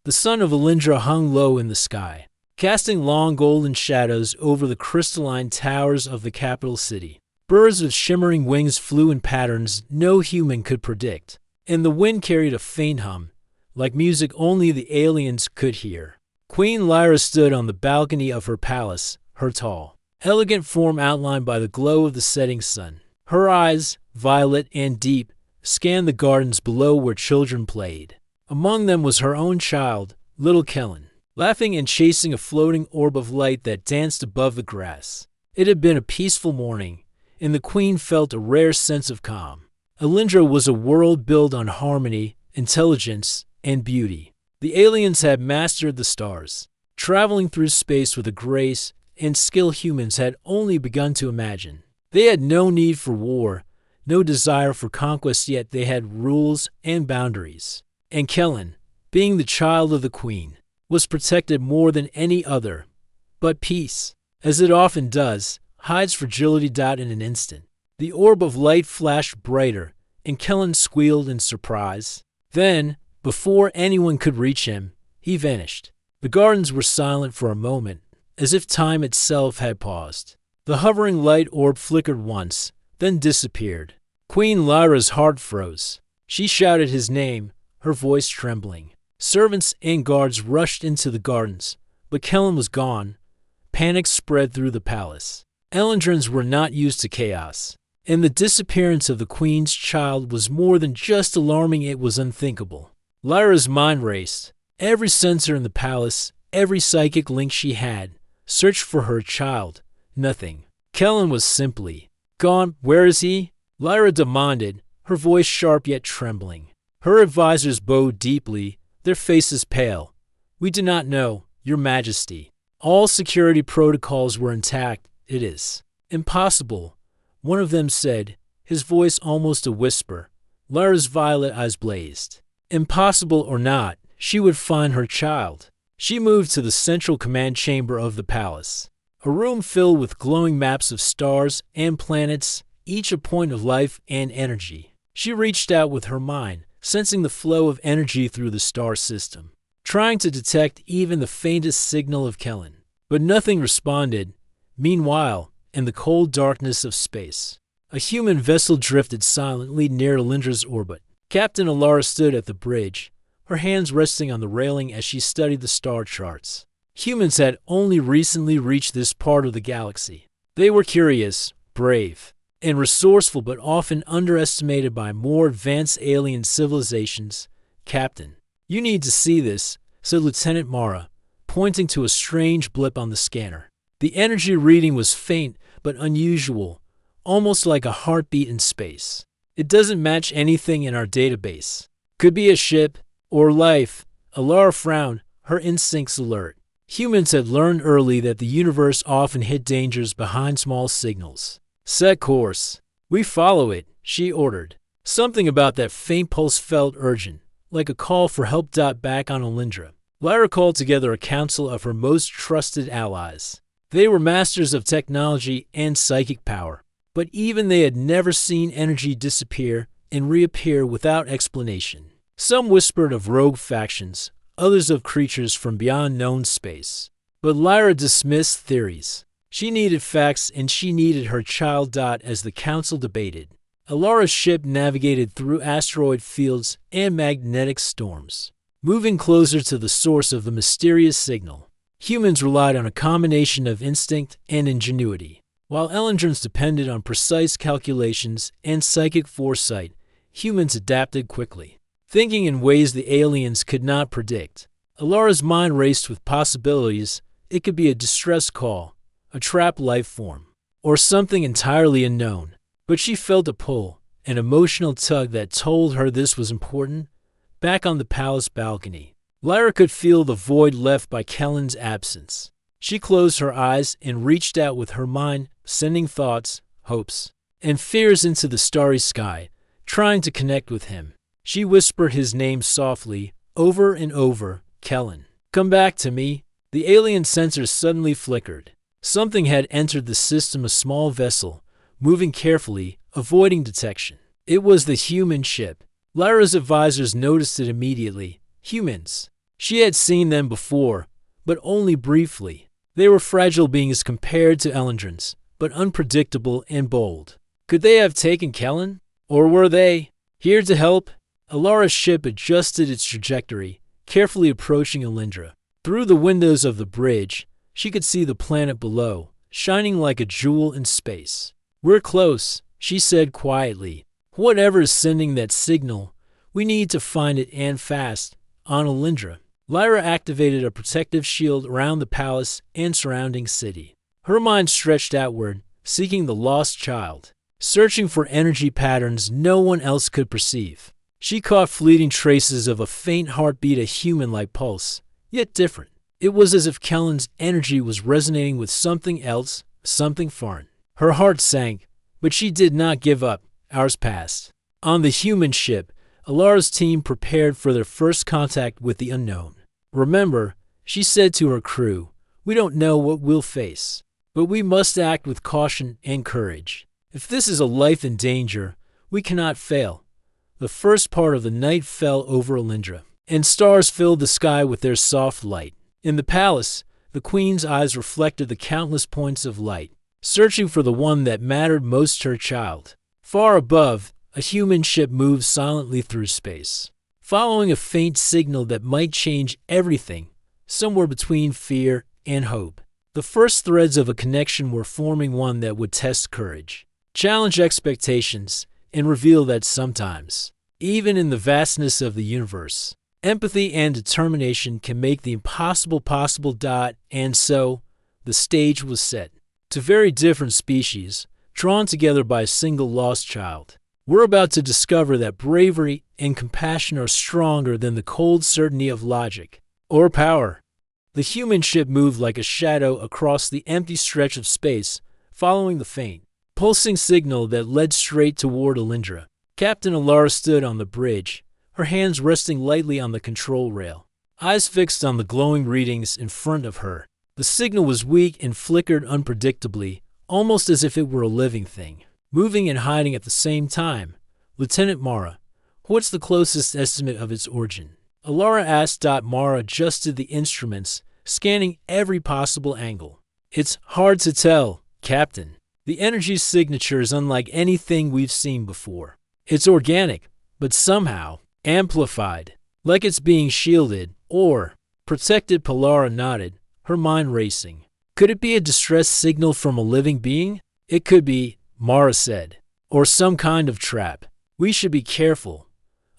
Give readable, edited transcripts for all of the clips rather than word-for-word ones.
The sun of Alindra hung low in the sky, casting long golden shadows over the crystalline towers of the capital city. Birds with shimmering wings flew in patterns no human could predict, and the wind carried a faint hum, like music only the aliens could hear. Queen Lyra stood on the balcony of her palace, her tall, elegant form outlined by the glow of the setting sun. Her eyes, violet and deep, scanned the gardens below where children played. Among them was her own child, little Kellen, laughing and chasing a floating orb of light that danced above the grass. It had been a peaceful morning, and the queen felt a rare sense of calm. Alindra was a world built on harmony, intelligence, and beauty. The aliens had mastered the stars, traveling through space with a grace and skill humans had only begun to imagine. They had no need for war, no desire for conquest, yet they had rules and boundaries. And Kellen, being the child of the queen, was protected more than any other. But peace, as it often does, hides fragility in an instant. The orb of light flashed brighter, and Kellen squealed in surprise. Then, before anyone could reach him, he vanished. The gardens were silent for a moment, as if time itself had paused. The hovering light orb flickered once, then disappeared. Queen Lyra's heart froze. She shouted his name, her voice trembling. Servants and guards rushed into the gardens, but Kellen was gone. Panic spread through the palace. Elendrans were not used to chaos, and the disappearance of the queen's child was more than just alarming, it was unthinkable. Lyra's mind raced. Every sensor in the palace, every psychic link she had, searched for her child. Nothing. Kellen was simply gone. Where is he? Lyra demanded, her voice sharp yet trembling. Her advisors bowed deeply, their faces pale. We do not know, Your Majesty. All security protocols were intact. It is impossible, one of them said, his voice almost a whisper. Lyra's violet eyes blazed. Impossible or not, she would find her child. She moved to the central command chamber of the palace, a room filled with glowing maps of stars and planets, each a point of life and energy. She reached out with her mind, sensing the flow of energy through the star system, trying to detect even the faintest signal of Kellen. But nothing responded. Meanwhile, in the cold darkness of space, a human vessel drifted silently near Alindra's orbit. Captain Alara stood at the bridge, her hands resting on the railing as she studied the star charts. Humans had only recently reached this part of the galaxy. They were curious, brave, and resourceful, but often underestimated by more advanced alien civilizations. Captain, you need to see this, said Lieutenant Mara, pointing to a strange blip on the scanner. The energy reading was faint but unusual, almost like a heartbeat in space. It doesn't match anything in our database. Could be a ship or life. Alara frowned, her instincts alert. Humans had learned early that the universe often hid dangers behind small signals. Set course. We follow it, she ordered. Something about that faint pulse felt urgent, like a call for help. Back on Alindra, Lyra called together a council of her most trusted allies. They were masters of technology and psychic power, but even they had never seen energy disappear and reappear without explanation. Some whispered of rogue factions, others of creatures from beyond known space. But Lyra dismissed theories. She needed facts, and she needed her child. As the council debated, Alara's ship navigated through asteroid fields and magnetic storms, moving closer to the source of the mysterious signal. Humans relied on a combination of instinct and ingenuity, while Elendrans depended on precise calculations and psychic foresight. Humans adapted quickly, thinking in ways the aliens could not predict. Alara's mind raced with possibilities. It could be a distress call, a trapped life form, or something entirely unknown. But she felt a pull, an emotional tug that told her this was important. Back on the palace balcony, Lyra could feel the void left by Kellen's absence. She closed her eyes and reached out with her mind, sending thoughts, hopes, and fears into the starry sky, trying to connect with him. She whispered his name softly, over and over, Kellen. Come back to me. The alien sensors suddenly flickered. Something had entered the system, a small vessel, moving carefully, avoiding detection. It was the human ship. Lyra's advisors noticed it immediately. Humans. She had seen them before, but only briefly. They were fragile beings compared to Elendrins, but unpredictable and bold. Could they have taken Kellen? Or were they here to help? Alara's ship adjusted its trajectory, carefully approaching Elendra. Through the windows of the bridge, she could see the planet below, shining like a jewel in space. "We're close," she said quietly. "Whatever is sending that signal, we need to find it and fast." On Elendra, Lyra activated a protective shield around the palace and surrounding city. Her mind stretched outward, seeking the lost child, searching for energy patterns no one else could perceive. She caught fleeting traces of a faint heartbeat, a human-like pulse, yet different. It was as if Kellen's energy was resonating with something else, something foreign. Her heart sank, but she did not give up. Hours passed. On the human ship, Alara's team prepared for their first contact with the unknown. "Remember," she said to her crew, "we don't know what we'll face, but we must act with caution and courage. If this is a life in danger, we cannot fail." The first part of the night fell over Elendra, and stars filled the sky with their soft light. In the palace, the queen's eyes reflected the countless points of light, searching for the one that mattered most to her child. Far above, a human ship moved silently through space, following a faint signal that might change everything, somewhere between fear and hope. The first threads of a connection were forming, one that would test courage, challenge expectations, and reveal that sometimes, even in the vastness of the universe, empathy and determination can make the impossible possible. And so, the stage was set. To very different species, drawn together by a single lost child. We're about to discover that bravery and compassion are stronger than the cold certainty of logic or power. The human ship moved like a shadow across the empty stretch of space, following the faint, pulsing signal that led straight toward Elendra. Captain Alara stood on the bridge, her hands resting lightly on the control rail, eyes fixed on the glowing readings in front of her. The signal was weak and flickered unpredictably, almost as if it were a living thing, moving and hiding at the same time. "Lieutenant Mara, what's the closest estimate of its origin?" Alara asked. Mara adjusted the instruments, scanning every possible angle. "It's hard to tell, Captain. The energy signature is unlike anything we've seen before. It's organic, but somehow amplified, like it's being shielded or protected." Palara nodded, her mind racing. "Could it be a distress signal from a living being?" "It could be," Mara said, "or some kind of trap. We should be careful."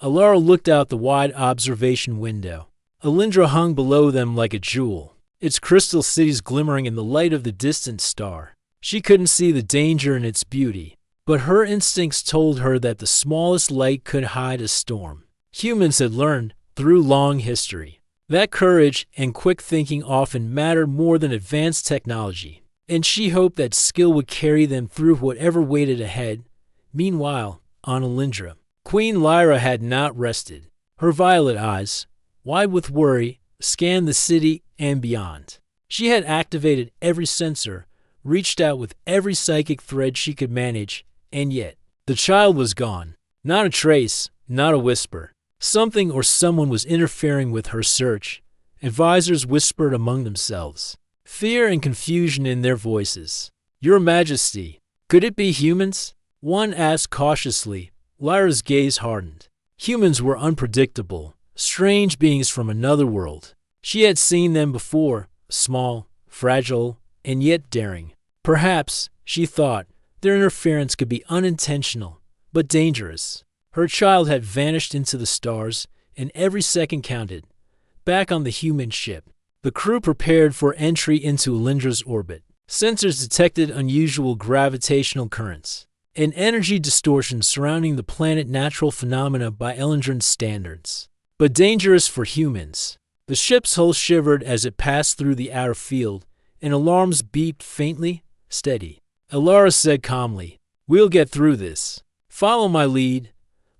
Alara looked out the wide observation window. Elendra hung below them like a jewel, its crystal cities glimmering in the light of the distant star. She couldn't see the danger in its beauty, but her instincts told her that the smallest light could hide a storm. Humans had learned, through long history, that courage and quick thinking often mattered more than advanced technology, and she hoped that skill would carry them through whatever waited ahead. Meanwhile, on Elendra, Queen Lyra had not rested. Her violet eyes, wide with worry, scanned the city and beyond. She had activated every sensor, reached out with every psychic thread she could manage, and yet, the child was gone. Not a trace, not a whisper. Something or someone was interfering with her search. Advisors whispered among themselves, fear and confusion in their voices. "Your Majesty, could it be humans?" one asked cautiously. Lyra's gaze hardened. Humans were unpredictable, strange beings from another world. She had seen them before, small, fragile, and yet daring. Perhaps, she thought, their interference could be unintentional, but dangerous. Her child had vanished into the stars, and every second counted. Back on the human ship, the crew prepared for entry into Elendra's orbit. Sensors detected unusual gravitational currents, an energy distortion surrounding the planet, natural phenomena by Elendran standards, but dangerous for humans. The ship's hull shivered as it passed through the outer field, and alarms beeped faintly. "Steady," Alara said calmly. "We'll get through this. Follow my lead."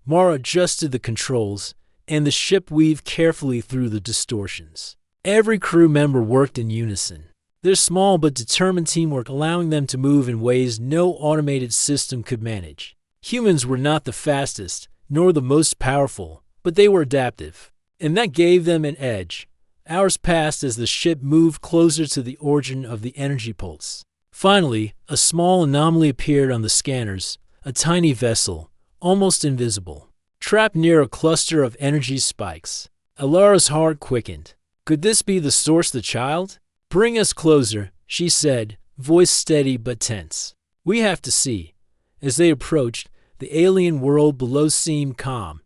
Mara adjusted the controls, and the ship weaved carefully through the distortions. Every crew member worked in unison, their small but determined teamwork allowing them to move in ways no automated system could manage. Humans were not the fastest, nor the most powerful, but they were adaptive. and that gave them an edge. Hours passed as the ship moved closer to the origin of the energy pulse. Finally, a small anomaly appeared on the scanners, a tiny vessel, almost invisible, trapped near a cluster of energy spikes. Alara's heart quickened. Could this be the source of the child? "Bring us closer," she said, voice steady but tense. "We have to see." As they approached, the alien world below seemed calm,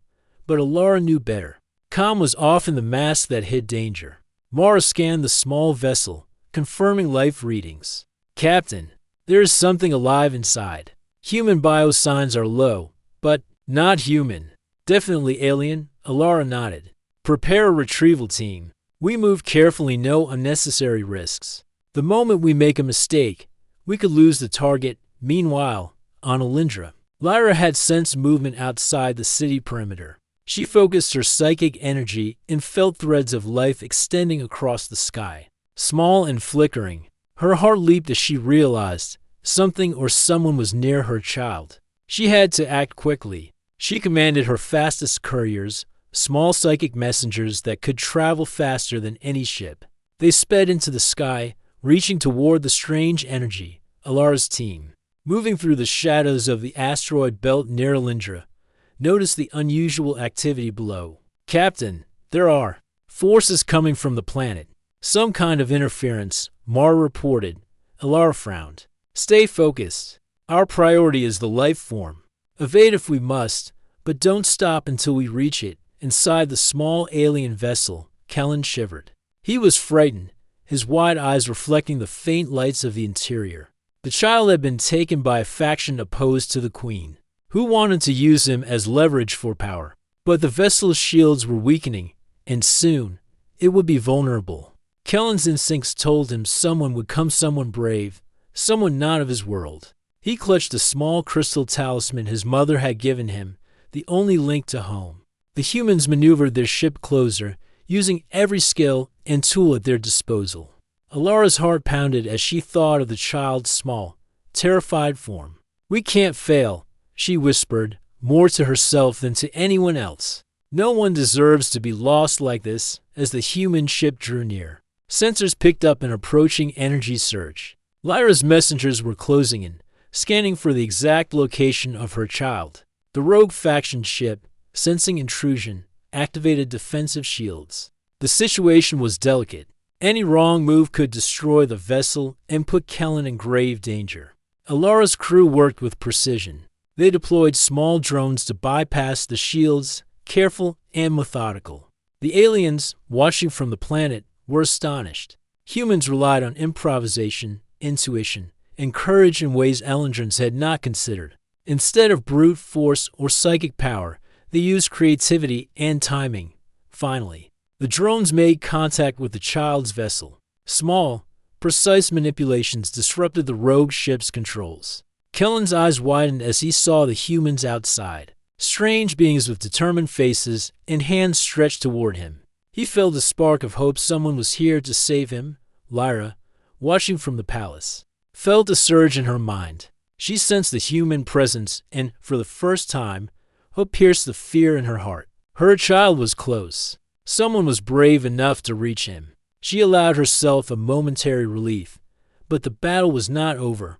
but Alara knew better. Calm was often the mask that hid danger. Mara scanned the small vessel, confirming life readings. "Captain, there is something alive inside. Human biosigns are low, but not human. Definitely alien," Alara nodded. "Prepare a retrieval team. We move carefully, no unnecessary risks. The moment we make a mistake, we could lose the target." Meanwhile, on Alindra, Lyra had sensed movement outside the city perimeter. She focused her psychic energy and felt threads of life extending across the sky. Small and flickering, her heart leaped as she realized something or someone was near her child. She had to act quickly. She commanded her fastest couriers, small psychic messengers that could travel faster than any ship. They sped into the sky, reaching toward the strange energy. Alara's team, moving through the shadows of the asteroid belt near Alindra, noticed the unusual activity below. "Captain, there are forces coming from the planet. Some kind of interference," Mara reported. Alara frowned. "Stay focused. Our priority is the life form. Evade if we must, but don't stop until we reach it." Inside the small alien vessel, Kellen shivered. He was frightened, his wide eyes reflecting the faint lights of the interior. The child had been taken by a faction opposed to the Queen, who wanted to use him as leverage for power. But the vessel's shields were weakening, and soon it would be vulnerable. Kellen's instincts told him someone would come, someone brave, someone not of his world. He clutched a small crystal talisman his mother had given him, the only link to home. The humans maneuvered their ship closer, using every skill and tool at their disposal. Alara's heart pounded as she thought of the child's small, terrified form. "We can't fail," she whispered, more to herself than to anyone else. "No one deserves to be lost like this." As the human ship drew near, sensors picked up an approaching energy surge. Lyra's messengers were closing in, scanning for the exact location of her child. The rogue faction ship, sensing intrusion, activated defensive shields. The situation was delicate. Any wrong move could destroy the vessel and put Kellen in grave danger. Alara's crew worked with precision. They deployed small drones to bypass the shields, careful and methodical. The aliens, watching from the planet, were astonished. Humans relied on improvisation, intuition, and courage in ways Elandrins had not considered. Instead of brute force or psychic power, they used creativity and timing. Finally, the drones made contact with the child's vessel. Small, precise manipulations disrupted the rogue ship's controls. Kellen's eyes widened as he saw the humans outside, strange beings with determined faces and hands stretched toward him. He felt a spark of hope someone was here to save him. Lyra, watching from the palace, felt a surge in her mind. She sensed the human presence and, for the first time, hope pierced the fear in her heart. Her child was close. Someone was brave enough to reach him. She allowed herself a momentary relief, but the battle was not over.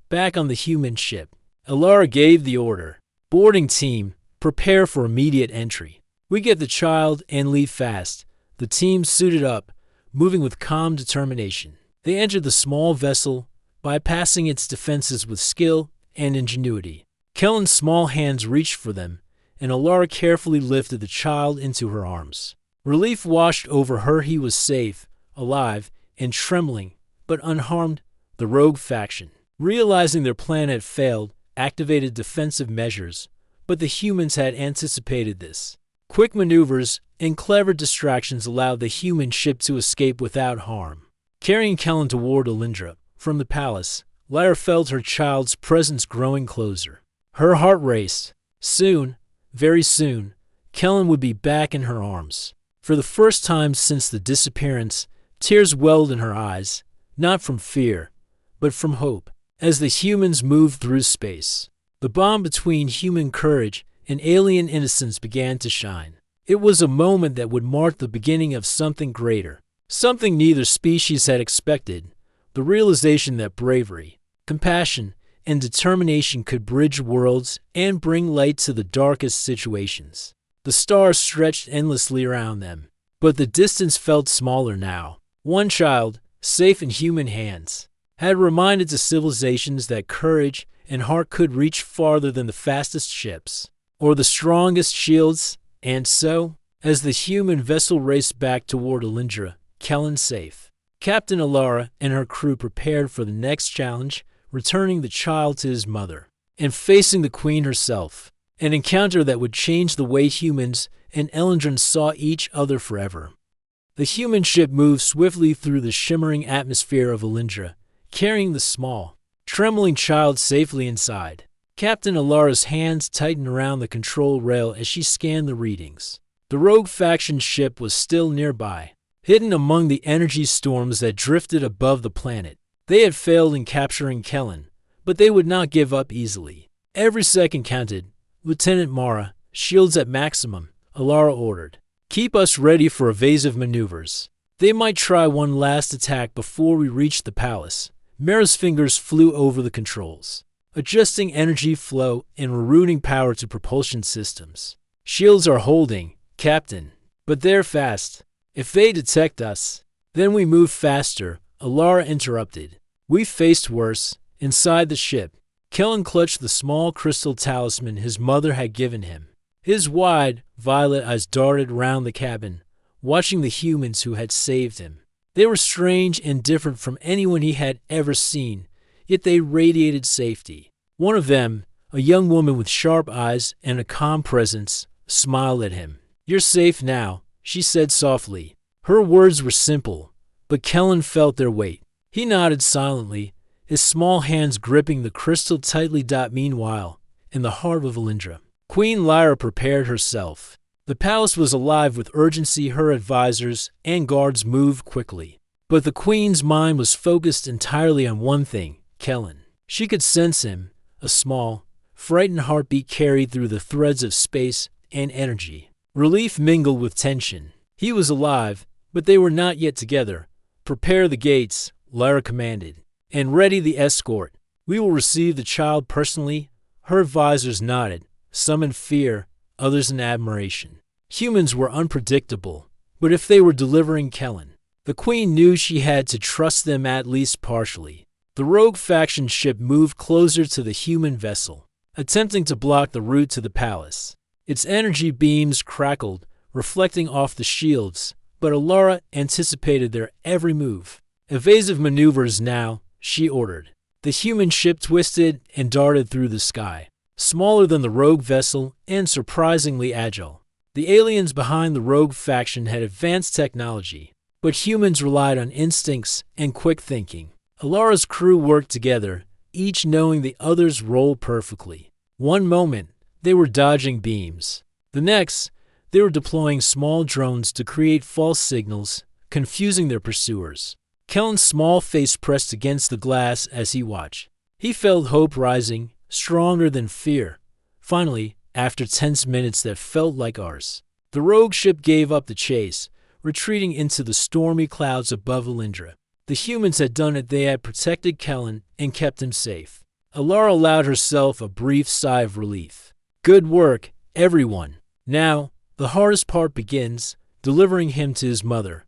Back on the human ship, Alara gave the order. "Boarding team, prepare for immediate entry. We get the child and leave fast." The team suited up, moving with calm determination. They entered the small vessel, bypassing its defenses with skill and ingenuity. Kellen's small hands reached for them, and Alara carefully lifted the child into her arms. Relief washed over her. He was safe, alive, and trembling, but unharmed. The rogue faction, realizing their plan had failed, activated defensive measures, but the humans had anticipated this. Quick maneuvers and clever distractions allowed the human ship to escape without harm. Carrying Kellen toward Alindra from the palace, Lyra felt her child's presence growing closer. Her heart raced. Soon, very soon, Kellen would be back in her arms. For the first time since the disappearance, tears welled in her eyes, not from fear, but from hope. As the humans moved through space, the bond between human courage and alien innocence began to shine. It was a moment that would mark the beginning of something greater, something neither species had expected, the realization that bravery, compassion, and determination could bridge worlds and bring light to the darkest situations. The stars stretched endlessly around them, but the distance felt smaller now. One child, safe in human hands, had reminded the civilizations that courage and heart could reach farther than the fastest ships or the strongest shields, and so, as the human vessel raced back toward Alindra, Kellen safe, Captain Alara and her crew prepared for the next challenge, returning the child to his mother and facing the Queen herself, an encounter that would change the way humans and Elendrins saw each other forever. The human ship moved swiftly through the shimmering atmosphere of Alindra, carrying the small, trembling child safely inside. Captain Alara's hands tightened around the control rail as she scanned the readings. The rogue faction ship was still nearby, hidden among the energy storms that drifted above the planet. They had failed in capturing Kellen, but they would not give up easily. Every second counted. Lieutenant Mara, shields at maximum, Alara ordered. Keep us ready for evasive maneuvers. They might try one last attack before we reach the palace. Mara's fingers flew over the controls, adjusting energy flow and rerouting power to propulsion systems. Shields are holding, Captain, but they're fast. If they detect us, then we move faster, Alara interrupted. We faced worse. Inside the ship, Kellen clutched the small crystal talisman his mother had given him. His wide, violet eyes darted round the cabin, watching the humans who had saved him. They were strange and different from anyone he had ever seen, yet they radiated safety. One of them, a young woman with sharp eyes and a calm presence, smiled at him. "You're safe now," she said softly. Her words were simple, but Kellen felt their weight. He nodded silently, his small hands gripping the crystal tightly. Meanwhile, in the heart of Alindra, Queen Lyra prepared herself. The palace was alive with urgency. Her advisors and guards moved quickly. But the Queen's mind was focused entirely on one thing, Kellen. She could sense him, a small, frightened heartbeat carried through the threads of space and energy. Relief mingled with tension. He was alive, but they were not yet together. "Prepare the gates," Lyra commanded, "and ready the escort. We will receive the child personally." Her advisors nodded, some in fear, others in admiration. Humans were unpredictable, but if they were delivering Kellen, the Queen knew she had to trust them at least partially. The rogue faction ship moved closer to the human vessel, attempting to block the route to the palace. Its energy beams crackled, reflecting off the shields, but Alara anticipated their every move. "Evasive maneuvers now," she ordered. The human ship twisted and darted through the sky, smaller than the rogue vessel and surprisingly agile. The aliens behind the rogue faction had advanced technology, but humans relied on instincts and quick thinking. Alara's crew worked together, each knowing the other's role perfectly. One moment, they were dodging beams. The next, they were deploying small drones to create false signals, confusing their pursuers. Kellen's small face pressed against the glass as he watched. He felt hope rising, stronger than fear. Finally, after tense minutes that felt like hours, the rogue ship gave up the chase, retreating into the stormy clouds above Alindra. The humans had done it. They had protected Kellen and kept him safe. Alara allowed herself a brief sigh of relief. "Good work, everyone. Now, the hardest part begins, delivering him to his mother."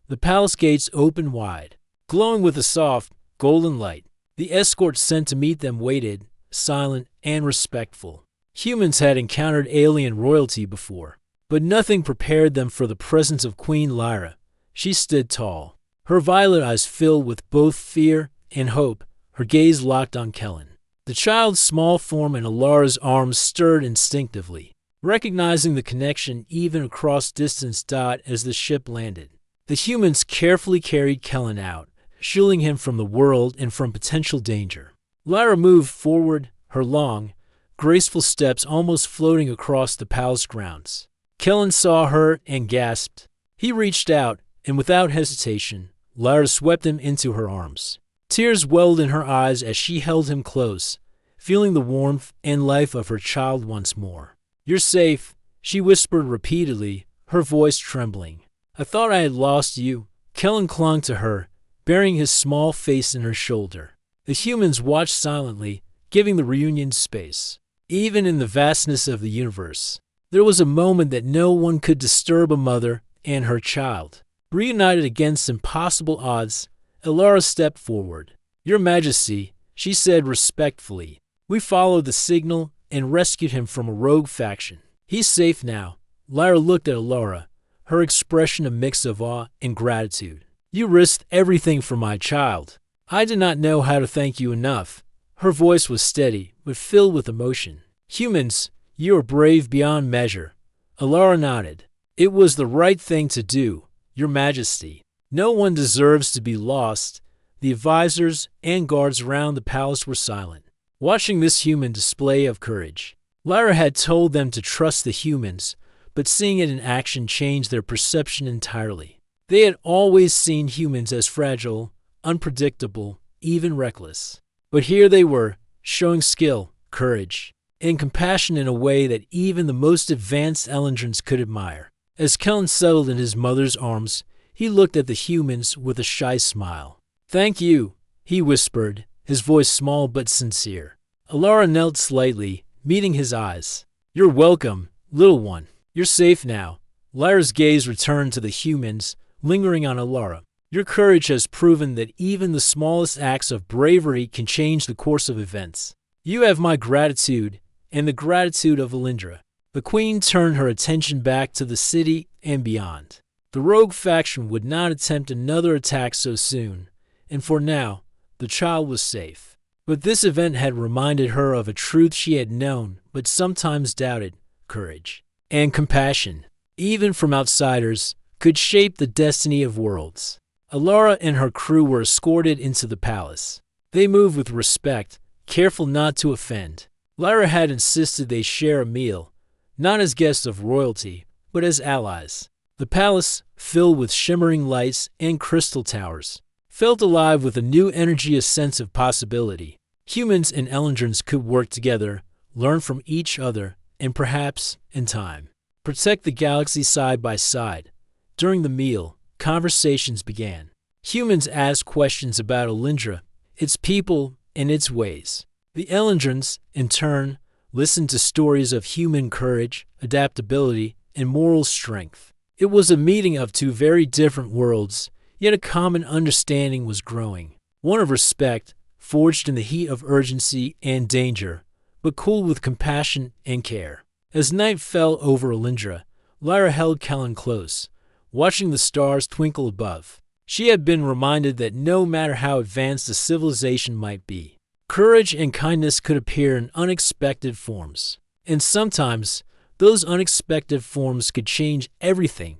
The palace gates opened wide, glowing with a soft, golden light. The escort sent to meet them waited, silent and respectful. Humans had encountered alien royalty before, but nothing prepared them for the presence of Queen Lyra. She stood tall, her violet eyes filled with both fear and hope, her gaze locked on Kellen. The child's small form in Alara's arms stirred instinctively, recognizing the connection even across distance. As the ship landed, the humans carefully carried Kellen out, shielding him from the world and from potential danger. Lyra moved forward, her long, graceful steps almost floating across the palace grounds. Kellen saw her and gasped. He reached out, and without hesitation, Lyra swept him into her arms. Tears welled in her eyes as she held him close, feeling the warmth and life of her child once more. "You're safe," she whispered repeatedly, her voice trembling. "I thought I had lost you." Kellen clung to her, burying his small face in her shoulder. The humans watched silently, giving the reunion space. Even in the vastness of the universe, there was a moment that no one could disturb a mother and her child. Reunited against impossible odds, Elara stepped forward. "Your Majesty," she said respectfully, "we followed the signal and rescued him from a rogue faction. He's safe now." Lyra looked at Elara, her expression a mix of awe and gratitude. "You risked everything for my child. I did not know how to thank you enough." Her voice was steady, but filled with emotion. "Humans, you are brave beyond measure." Elara nodded. "It was the right thing to do, Your Majesty. No one deserves to be lost." The advisors and guards around the palace were silent, watching this human display of courage. Lyra had told them to trust the humans, but seeing it in action changed their perception entirely. They had always seen humans as fragile, unpredictable, even reckless. But here they were, showing skill, courage, and compassion in a way that even the most advanced Elandrans could admire. As Kellen settled in his mother's arms, he looked at the humans with a shy smile. "Thank you," he whispered, his voice small but sincere. Elara knelt slightly, meeting his eyes. "You're welcome, little one. You're safe now." Lyra's gaze returned to the humans, lingering on Elara. "Your courage has proven that even the smallest acts of bravery can change the course of events. You have my gratitude and the gratitude of Elindra." The queen turned her attention back to the city and beyond. The rogue faction would not attempt another attack so soon, and for now, the child was safe. But this event had reminded her of a truth she had known but sometimes doubted: courage and compassion, even from outsiders, could shape the destiny of worlds. Elara and her crew were escorted into the palace. They moved with respect, careful not to offend. Lyra had insisted they share a meal, not as guests of royalty, but as allies. The palace, filled with shimmering lights and crystal towers, felt alive with a new energy, a sense of possibility. Humans and Elandrans could work together, learn from each other, and perhaps, in time, protect the galaxy side by side. During the meal, conversations began. Humans asked questions about Elindra, its people, and its ways. The Elandrans, in turn, listened to stories of human courage, adaptability, and moral strength. It was a meeting of two very different worlds, yet a common understanding was growing. One of respect, forged in the heat of urgency and danger, but cooled with compassion and care. As night fell over Elindra, Lyra held Kellen close, watching the stars twinkle above. She had been reminded that no matter how advanced a civilization might be, courage and kindness could appear in unexpected forms. And sometimes, those unexpected forms could change everything.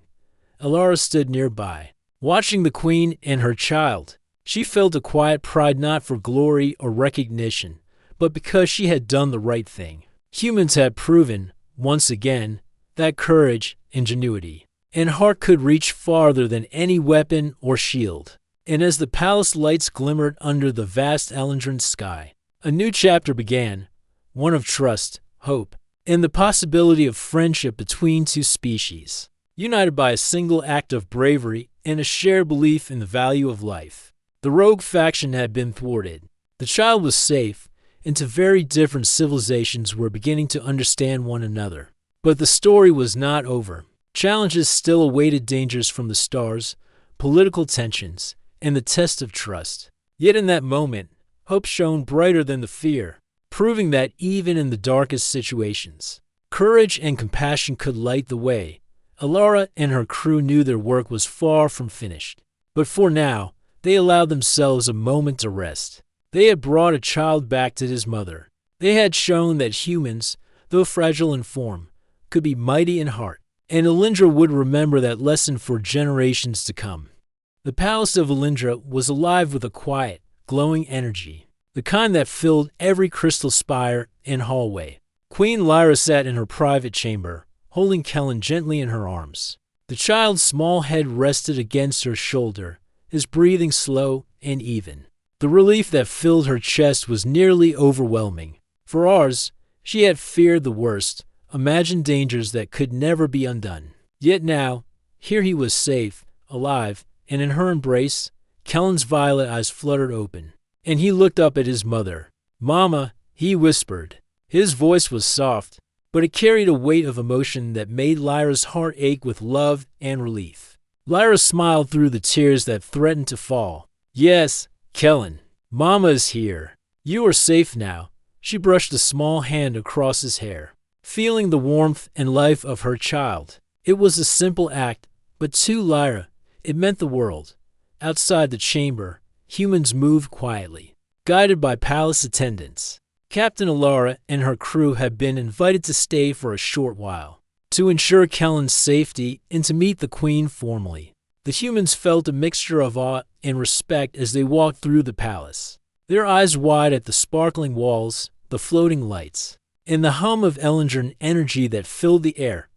Elara stood nearby, watching the queen and her child. She felt a quiet pride, not for glory or recognition, but because she had done the right thing. Humans had proven, once again, that courage, ingenuity, and heart could reach farther than any weapon or shield. And as the palace lights glimmered under the vast Elandran sky, a new chapter began, one of trust, hope, and the possibility of friendship between two species, united by a single act of bravery and a shared belief in the value of life. The rogue faction had been thwarted. The child was safe, and two very different civilizations were beginning to understand one another. But the story was not over. Challenges still awaited: dangers from the stars, political tensions, and the test of trust. Yet in that moment, hope shone brighter than the fear, proving that even in the darkest situations, courage and compassion could light the way. Elara and her crew knew their work was far from finished. But for now, they allowed themselves a moment to rest. They had brought a child back to his mother. They had shown that humans, though fragile in form, could be mighty in heart. And Elindra would remember that lesson for generations to come. The palace of Elindra was alive with a quiet, glowing energy, the kind that filled every crystal spire and hallway. Queen Lyra sat in her private chamber, holding Kellen gently in her arms. The child's small head rested against her shoulder, his breathing slow and even. The relief that filled her chest was nearly overwhelming. For ours, she had feared the worst, imagined dangers that could never be undone. Yet now, here he was safe, alive, and in her embrace, Kellen's violet eyes fluttered open, and he looked up at his mother. "Mama," he whispered. His voice was soft, but it carried a weight of emotion that made Lyra's heart ache with love and relief. Lyra smiled through the tears that threatened to fall. "Yes, Kellen, Mama is here. You are safe now." She brushed a small hand across his hair, feeling the warmth and life of her child. It was a simple act, but to Lyra, it meant the world. Outside the chamber, humans moved quietly, guided by palace attendants. Captain Alara and her crew had been invited to stay for a short while, to ensure Kellen's safety and to meet the Queen formally. The humans felt a mixture of awe and respect as they walked through the palace, their eyes wide at the sparkling walls, the floating lights, and the hum of Elendron energy that filled the air.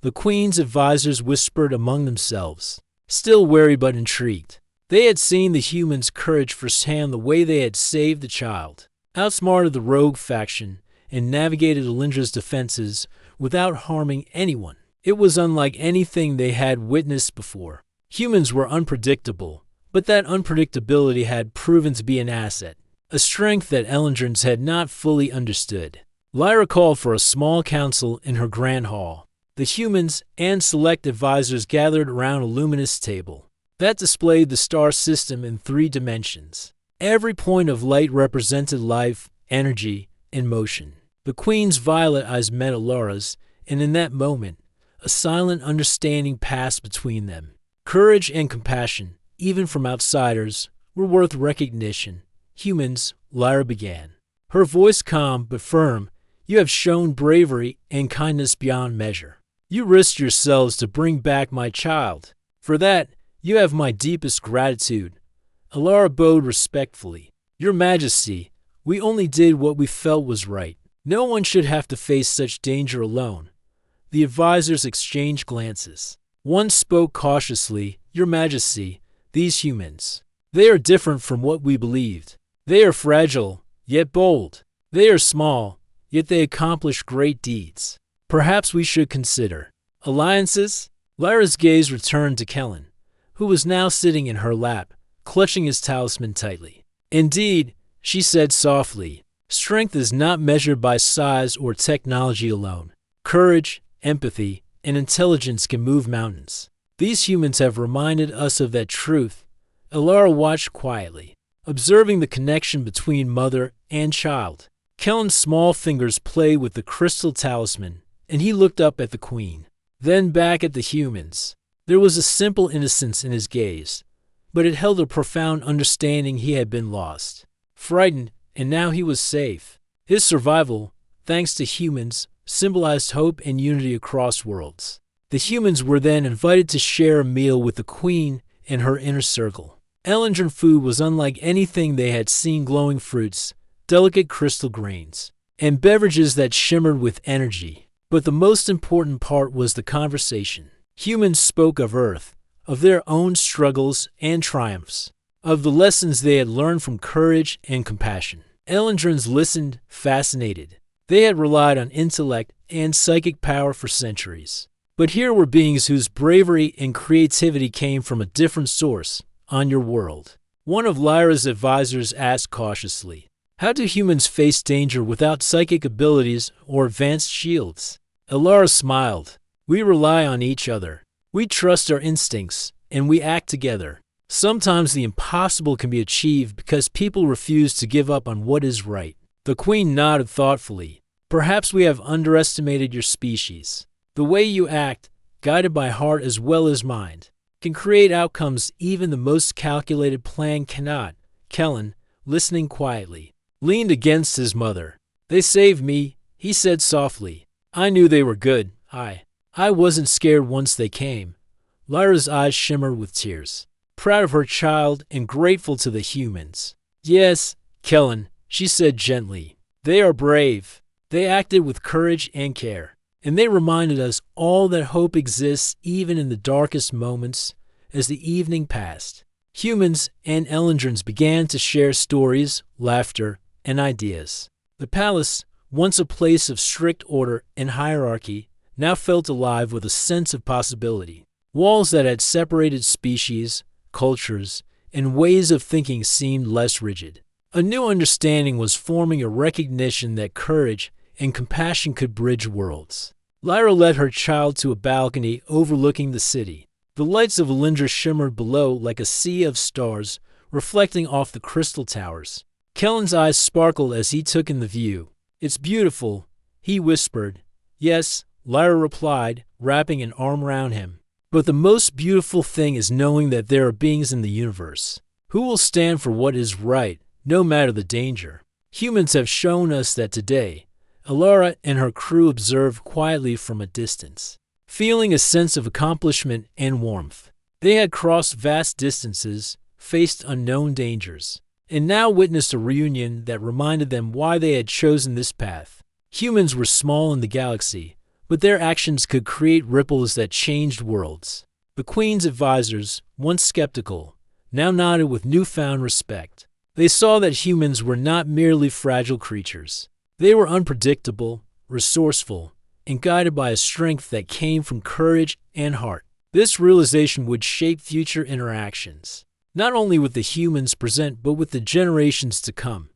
The Queen's advisors whispered among themselves, still wary but intrigued. They had seen the humans' courage firsthand, the way they had saved the child, outsmarted the rogue faction, and navigated Elendra's defenses without harming anyone. It was unlike anything they had witnessed before. Humans were unpredictable, but that unpredictability had proven to be an asset, a strength that Elendrons had not fully understood. Lyra called for a small council in her grand hall. The humans and select advisors gathered around a luminous table that displayed the star system in 3 dimensions. Every point of light represented life, energy, and motion. The Queen's violet eyes met Alara's, and in that moment, a silent understanding passed between them. Courage and compassion, even from outsiders, were worth recognition. "Humans," Lyra began, her voice calm but firm, "you have shown bravery and kindness beyond measure. You risked yourselves to bring back my child. For that, you have my deepest gratitude." Alara bowed respectfully. "Your Majesty, we only did what we felt was right. No one should have to face such danger alone." The advisors exchanged glances. One spoke cautiously. "Your Majesty, these humans, they are different from what we believed. They are fragile, yet bold. They are small, yet they accomplish great deeds. Perhaps we should consider alliances?" Lyra's gaze returned to Kellen, who was now sitting in her lap, clutching his talisman tightly. "Indeed," she said softly, "strength is not measured by size or technology alone. Courage, empathy, and intelligence can move mountains. These humans have reminded us of that truth." Alara watched quietly, observing the connection between mother and child. Kellen's small fingers played with the crystal talisman, and he looked up at the Queen, then back at the humans. There was a simple innocence in his gaze, but it held a profound understanding. He had been lost, frightened, and now he was safe. His survival, thanks to humans, symbolized hope and unity across worlds. The humans were then invited to share a meal with the Queen and her inner circle. Elendron food was unlike anything they had seen: glowing fruits, delicate crystal grains, and beverages that shimmered with energy. But the most important part was the conversation. Humans spoke of Earth, of their own struggles and triumphs, of the lessons they had learned from courage and compassion. Elendrons listened, fascinated. They had relied on intellect and psychic power for centuries. But here were beings whose bravery and creativity came from a different source. "On your world," one of Lyra's advisors asked cautiously, "how do humans face danger without psychic abilities or advanced shields?" Alara smiled. "We rely on each other. We trust our instincts, and we act together. Sometimes the impossible can be achieved because people refuse to give up on what is right." The Queen nodded thoughtfully. "Perhaps we have underestimated your species. The way you act, guided by heart as well as mind, can create outcomes even the most calculated plan cannot." Kellen, listening quietly, leaned against his mother. "They saved me," he said softly. "I knew they were good. I wasn't scared once they came." Lyra's eyes shimmered with tears, proud of her child and grateful to the humans. "Yes, Kellen," she said gently. "They are brave. They acted with courage and care, and they reminded us all that hope exists even in the darkest moments." As the evening passed, humans and Elendrons began to share stories, laughter, and ideas. The palace, once a place of strict order and hierarchy, now felt alive with a sense of possibility. Walls that had separated species, cultures, and ways of thinking seemed less rigid. A new understanding was forming, a recognition that courage and compassion could bridge worlds. Lyra led her child to a balcony overlooking the city. The lights of Alindra shimmered below like a sea of stars, reflecting off the crystal towers. Kellen's eyes sparkled as he took in the view. "It's beautiful," he whispered. "Yes," Lyra replied, wrapping an arm around him. "But the most beautiful thing is knowing that there are beings in the universe who will stand for what is right, no matter the danger. Humans have shown us that today." Alara and her crew observed quietly from a distance, feeling a sense of accomplishment and warmth. They had crossed vast distances, faced unknown dangers, and now witnessed a reunion that reminded them why they had chosen this path. Humans were small in the galaxy, but their actions could create ripples that changed worlds. The Queen's advisors, once skeptical, now nodded with newfound respect. They saw that humans were not merely fragile creatures. They were unpredictable, resourceful, and guided by a strength that came from courage and heart. This realization would shape future interactions, not only with the humans present but with the generations to come.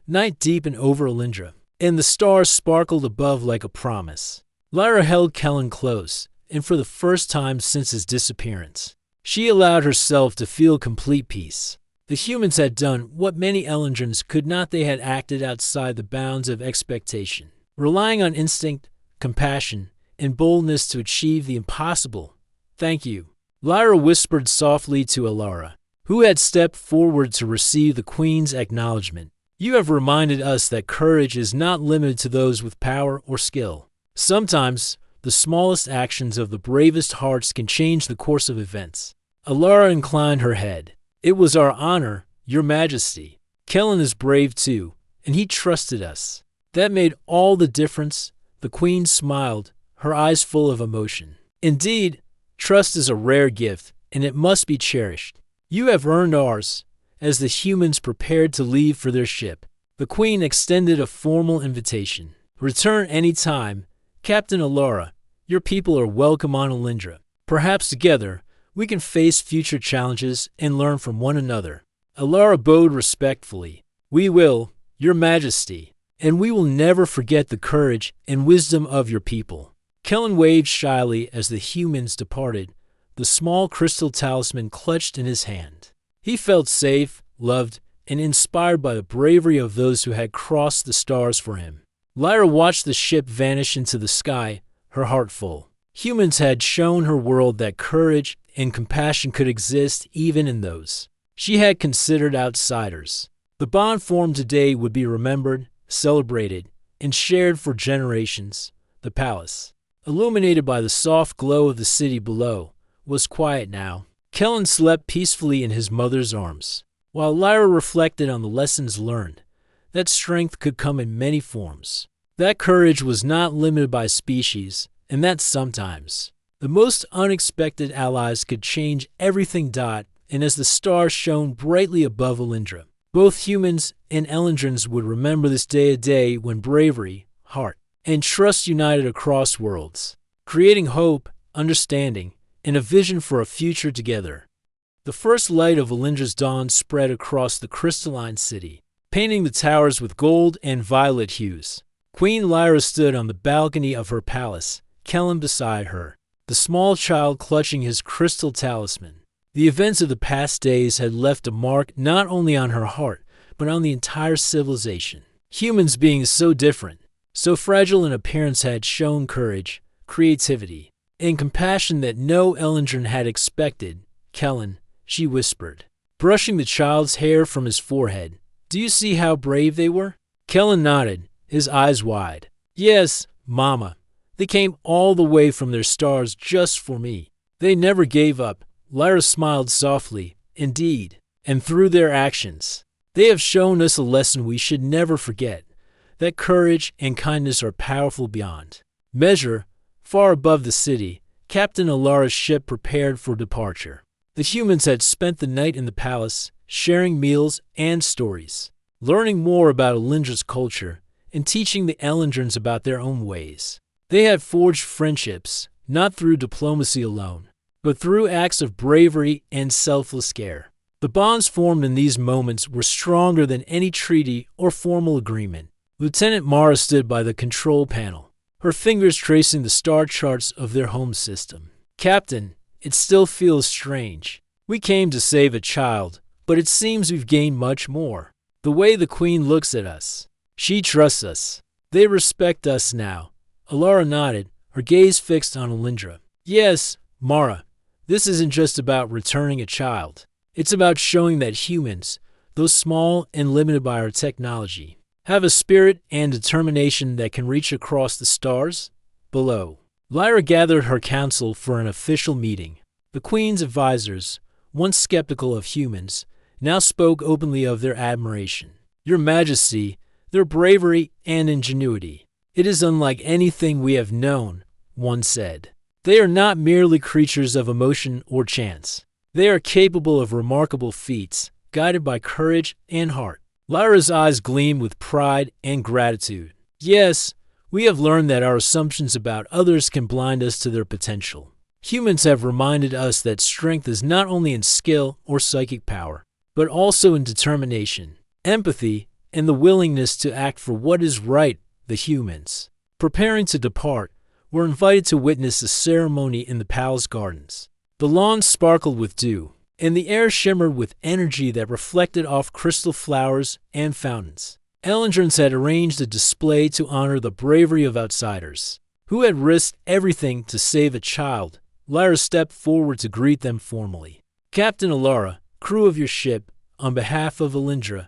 Night deepened over Alindra, and the stars sparkled above like a promise. Lyra held Kellen close, and for the first time since his disappearance, she allowed herself to feel complete peace. The humans had done what many Elindrans could not. They had acted outside the bounds of expectation, relying on instinct, compassion, and boldness to achieve the impossible. "Thank you," Lyra whispered softly to Alara, who had stepped forward to receive the Queen's acknowledgement. "You have reminded us that courage is not limited to those with power or skill. Sometimes, the smallest actions of the bravest hearts can change the course of events." Alara inclined her head. "It was our honor, Your Majesty. Kellen is brave too, and he trusted us." That made all the difference. The Queen smiled, her eyes full of emotion. "Indeed, trust is a rare gift, and it must be cherished. You have earned ours." As the humans prepared to leave for their ship, the Queen extended a formal invitation. "Return any time, Captain Alara. Your people are welcome on Alindra. Perhaps together, we can face future challenges and learn from one another." Alara bowed respectfully. "We will, Your Majesty, and we will never forget the courage and wisdom of your people." Kellen waved shyly as the humans departed, the small crystal talisman clutched in his hand. He felt safe, loved, and inspired by the bravery of those who had crossed the stars for him. Lyra watched the ship vanish into the sky, her heart full. Humans had shown her world that courage and compassion could exist even in those she had considered outsiders. The bond formed today would be remembered, celebrated, and shared for generations. The palace, illuminated by the soft glow of the city below, was quiet now. Kellen slept peacefully in his mother's arms, while Lyra reflected on the lessons learned. That strength could come in many forms. That courage was not limited by species, and that sometimes the most unexpected allies could change everything. And as the stars shone brightly above Alindra, both humans and Elindrans would remember this day, a day when bravery, heart, and trust united across worlds, creating hope, understanding, and a vision for a future together. The first light of Alindra's dawn spread across the crystalline city, painting the towers with gold and violet hues. Queen Lyra stood on the balcony of her palace, Kellen beside her, the small child clutching his crystal talisman. The events of the past days had left a mark not only on her heart, but on the entire civilization. Humans being so different, so fragile in appearance, had shown courage, creativity, and compassion that no Elendrin had expected. "Kellen," she whispered, brushing the child's hair from his forehead, "do you see how brave they were?" Kellen nodded, his eyes wide. "Yes, Mama. They came all the way from their stars just for me. They never gave up." Lyra smiled softly. "Indeed, and through their actions, they have shown us a lesson we should never forget, that courage and kindness are powerful beyond measure." Far above the city, Captain Alara's ship prepared for departure. The humans had spent the night in the palace, sharing meals and stories, learning more about Alindra's culture, and teaching the Elendrans about their own ways. They had forged friendships, not through diplomacy alone, but through acts of bravery and selfless care. The bonds formed in these moments were stronger than any treaty or formal agreement. Lieutenant Mara stood by the control panel, her fingers tracing the star charts of their home system. Captain, it still feels strange. We came to save a child, but it seems we've gained much more. The way the Queen looks at us. She trusts us. They respect us now. Alara nodded, her gaze fixed on Alindra. Yes, Mara, this isn't just about returning a child. It's about showing that humans, though small and limited by our technology, have a spirit and determination that can reach across the stars below. Lyra gathered her council for an official meeting. The Queen's advisors, once skeptical of humans, now spoke openly of their admiration. Your Majesty, their bravery and ingenuity. It is unlike anything we have known, one said. They are not merely creatures of emotion or chance. They are capable of remarkable feats, guided by courage and heart. Lyra's eyes gleamed with pride and gratitude. Yes, we have learned that our assumptions about others can blind us to their potential. Humans have reminded us that strength is not only in skill or psychic power, but also in determination, empathy, and the willingness to act for what is right. The humans, preparing to depart, were invited to witness the ceremony in the palace gardens. The lawns sparkled with dew, and the air shimmered with energy that reflected off crystal flowers and fountains. Elendrins had arranged a display to honor the bravery of outsiders, who had risked everything to save a child. Lyra stepped forward to greet them formally. Captain Alara, crew of your ship, on behalf of Alindra,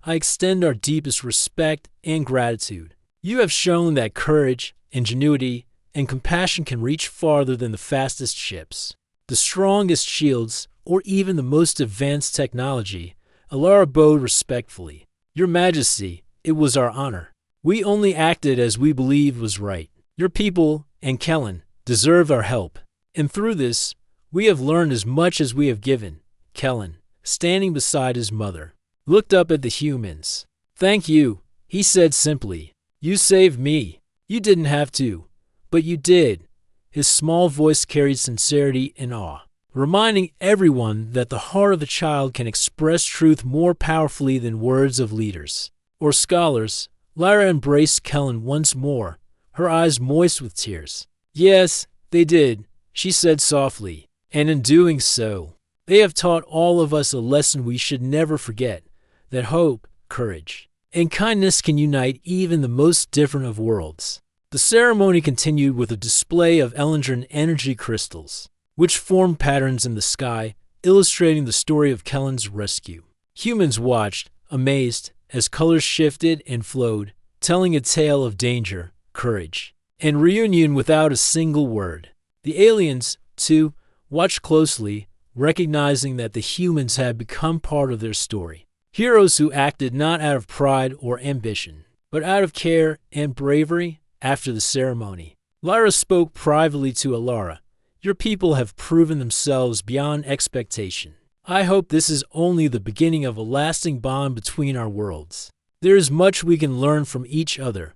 I extend our deepest respect and gratitude. You have shown that courage, ingenuity, and compassion can reach farther than the fastest ships, the strongest shields, or even the most advanced technology. Alara bowed respectfully. Your Majesty, it was our honor. We only acted as we believed was right. Your people and Kellen deserve our help, and through this, we have learned as much as we have given. Kellen, standing beside his mother, looked up at the humans. Thank you, he said simply. You saved me. You didn't have to, but you did. His small voice carried sincerity and awe, reminding everyone that the heart of a child can express truth more powerfully than words of leaders or scholars. Lyra embraced Kellen once more, her eyes moist with tears. Yes, they did, she said softly, and in doing so, they have taught all of us a lesson we should never forget, that hope, courage, and kindness can unite even the most different of worlds. The ceremony continued with a display of Elendrin energy crystals, which formed patterns in the sky, illustrating the story of Kellen's rescue. Humans watched, amazed, as colors shifted and flowed, telling a tale of danger, courage, and reunion without a single word. The aliens, too, watched closely, recognizing that the humans had become part of their story. Heroes who acted not out of pride or ambition, but out of care and bravery. After the ceremony, Lyra spoke privately to Alara. Your people have proven themselves beyond expectation. I hope this is only the beginning of a lasting bond between our worlds. There is much we can learn from each other.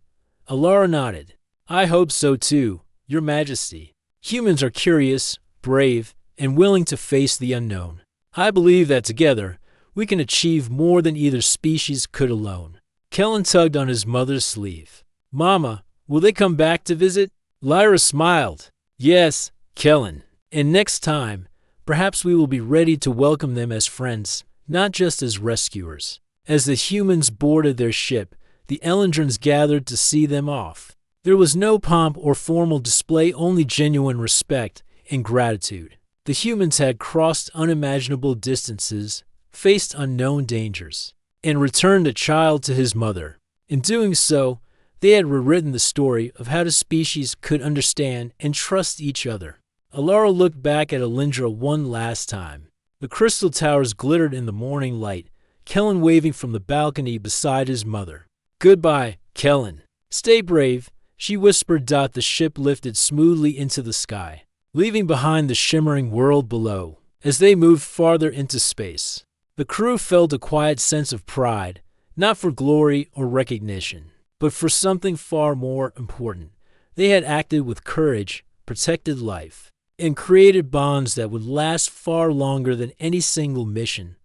Alara nodded. I hope so too, Your Majesty. Humans are curious, brave, and willing to face the unknown. I believe that together, we can achieve more than either species could alone. Kellen tugged on his mother's sleeve. Mama, will they come back to visit? Lyra smiled. Yes, Kellen. And next time, perhaps we will be ready to welcome them as friends, not just as rescuers. As the humans boarded their ship, the Elendrins gathered to see them off. There was no pomp or formal display, only genuine respect and gratitude. The humans had crossed unimaginable distances, faced unknown dangers, and returned a child to his mother. In doing so, they had rewritten the story of how the species could understand and trust each other. Alara looked back at Alindra one last time. The crystal towers glittered in the morning light, Kellen waving from the balcony beside his mother. Goodbye, Kellen. Stay brave, she whispered. The ship lifted smoothly into the sky, leaving behind the shimmering world below. As they moved farther into space, the crew felt a quiet sense of pride, not for glory or recognition, but for something far more important. They had acted with courage, protected life, and created bonds that would last far longer than any single mission.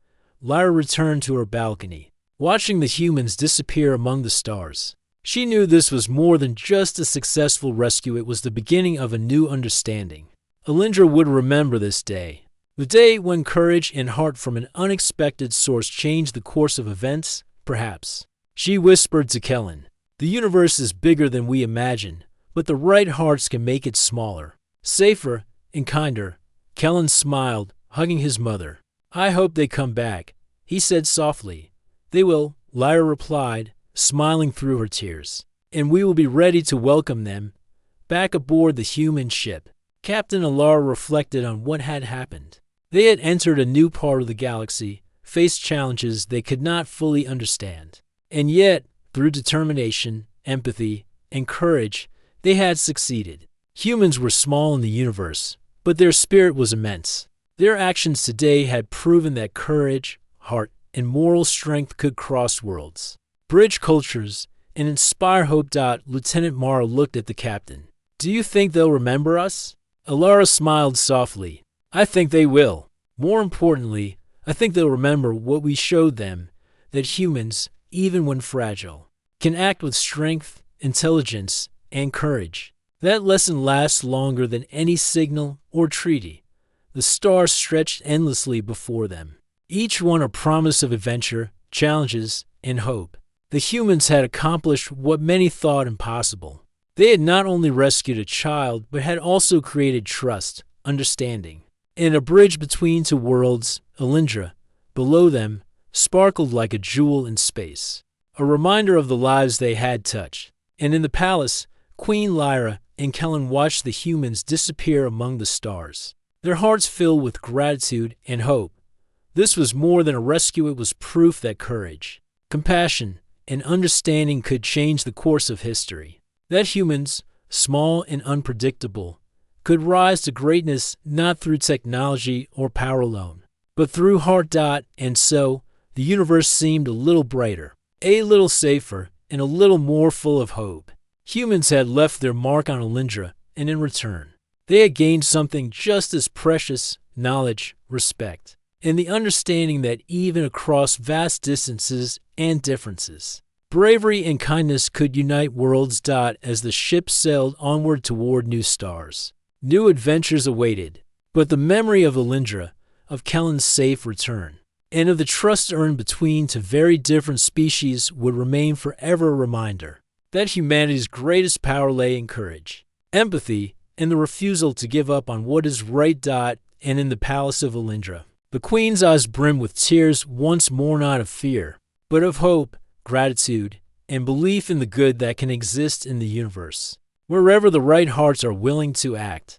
Lyra returned to her balcony, watching the humans disappear among the stars. She knew this was more than just a successful rescue, it was the beginning of a new understanding. Alindra would remember this day. The day when courage and heart from an unexpected source changed the course of events, perhaps. She whispered to Kellen, "The universe is bigger than we imagine, but the right hearts can make it smaller, safer, and kinder." Kellen smiled, hugging his mother. "I hope they come back," he said softly. "They will," Lyra replied, smiling through her tears. "And we will be ready to welcome them back aboard the human ship." Captain Alara reflected on what had happened. They had entered a new part of the galaxy, faced challenges they could not fully understand. And yet, through determination, empathy, and courage, they had succeeded. Humans were small in the universe, but their spirit was immense. Their actions today had proven that courage, heart, and moral strength could cross worlds, bridge cultures, and inspire hope. Lieutenant Mara looked at the captain. "Do you think they'll remember us?" Alara smiled softly. "I think they will. More importantly, I think they'll remember what we showed them, that humans, even when fragile, can act with strength, intelligence, and courage. That lesson lasts longer than any signal or treaty." The stars stretched endlessly before them, each one a promise of adventure, challenges, and hope. The humans had accomplished what many thought impossible. They had not only rescued a child, but had also created trust, understanding, and a bridge between two worlds. Alindra, below them, sparkled like a jewel in space, a reminder of the lives they had touched. And in the palace, Queen Lyra and Kellen watched the humans disappear among the stars, their hearts filled with gratitude and hope. This was more than a rescue, it was proof that courage, compassion, and understanding could change the course of history. That humans, small and unpredictable, could rise to greatness not through technology or power alone, but through heart. And so, the universe seemed a little brighter, a little safer, and a little more full of hope. Humans had left their mark on Alindra, and in return, they had gained something just as precious: knowledge, respect, and the understanding that even across vast distances and differences, bravery and kindness could unite worlds. As the ship sailed onward toward new stars, new adventures awaited, but the memory of Alindra, of Kellen's safe return, and of the trust earned between two very different species would remain forever a reminder that humanity's greatest power lay in courage, empathy, and the refusal to give up on what is right. And in the palace of Alindra, the queen's eyes brimmed with tears once more, not of fear, but of hope, gratitude, and belief in the good that can exist in the universe, wherever the right hearts are willing to act.